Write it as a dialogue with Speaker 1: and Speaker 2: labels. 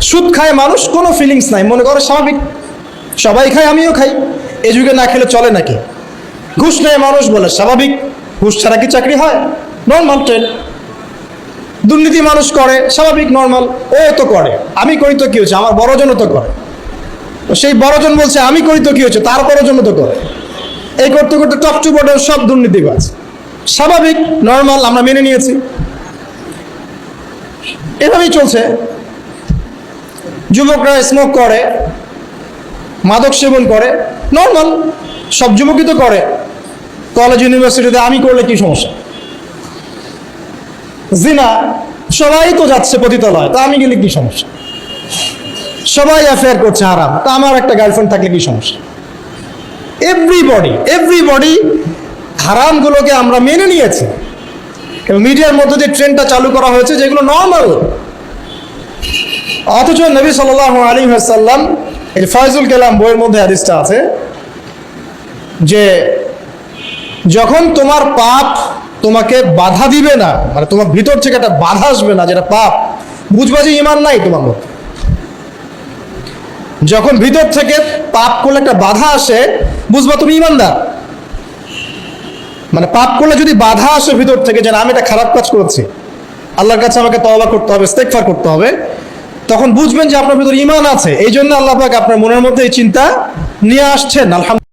Speaker 1: সুদ খায় মানুষ, কোনো ফিলিংস নাই, মনে করে স্বাভাবিক, সবাই খায় আমিও খাই, এই যুগে না খেলে চলে নাকি? ঘুষ নেয় মানুষ, বলে স্বাভাবিক, ঘুষ ছাড়া কি চাকরি হয়? Normal train. দুর্নীতি মানুষ করে, স্বাভাবিক, নর্মাল, ও তো করে, আমি করি তো কি হয়েছে, আমার বড়জনও তো করে। তো সেই বড়জন বলছে আমি করি তো কি হয়েছে, তার বড়জনও তো করে। এই করতে করতে টপ টু বটম সব দুর্নীতিবাজ। স্বাভাবিক, নর্মাল, আমরা মেনে নিয়েছি, এভাবেই চলছে। যুবকরা স্মোক করে, মাদক সেবন করে, নর্মাল, সব যুবকই তো করে। কলেজ ইউনিভার্সিটিতে আমি করলে কি সমস্যা? জিনা, সবাই তো যাচ্ছে পতিতালয়, তা আমি গেলে কি সমস্যা? সবাই অ্যাফেয়ার করছে হারাম, তা আমার একটা গার্লফ্রেন্ড থাকলে কি সমস্যা? এভরিবডি হারামগুলোকে আমরা মেনে নিয়েছি, এবং মিডিয়ার মধ্যে যে ট্রেন্ডটা চালু করা হয়েছে যেগুলো নর্মাল। অথচ নবী সাল্লাল্লাহু আলাইহি ওয়াসাল্লাম, এই ফয়জুল কালাম বইয়ের মধ্যে হাদিসটা আছে যে যখন তোমার পাপ তোমাকে বাধা দিবে না, মানে তোমার ভিতর থেকে একটা বাধা আসবে না যেটা পাপ, বুঝবা যে ঈমান নাই তোমার মধ্যে। যখন ভিতর থেকে পাপ করলে একটা বাধা আসে, বুঝবা তুমি ঈমানদার। মানে পাপ করলে যদি বাধা আসে ভিতর থেকে, যে আমি এটা খারাপ কাজ করেছি, আল্লাহর কাছে আমাকে তওবা করতে হবে, ইস্তেগফার করতে হবে, তখন বুঝবেন যে আপনার ভিতর ঈমান আছে। এই জন্য আল্লাহ পাক আপনার মনের মধ্যে এই চিন্তা নিয়ে আসছেন। আলহামদুলিল্লাহ।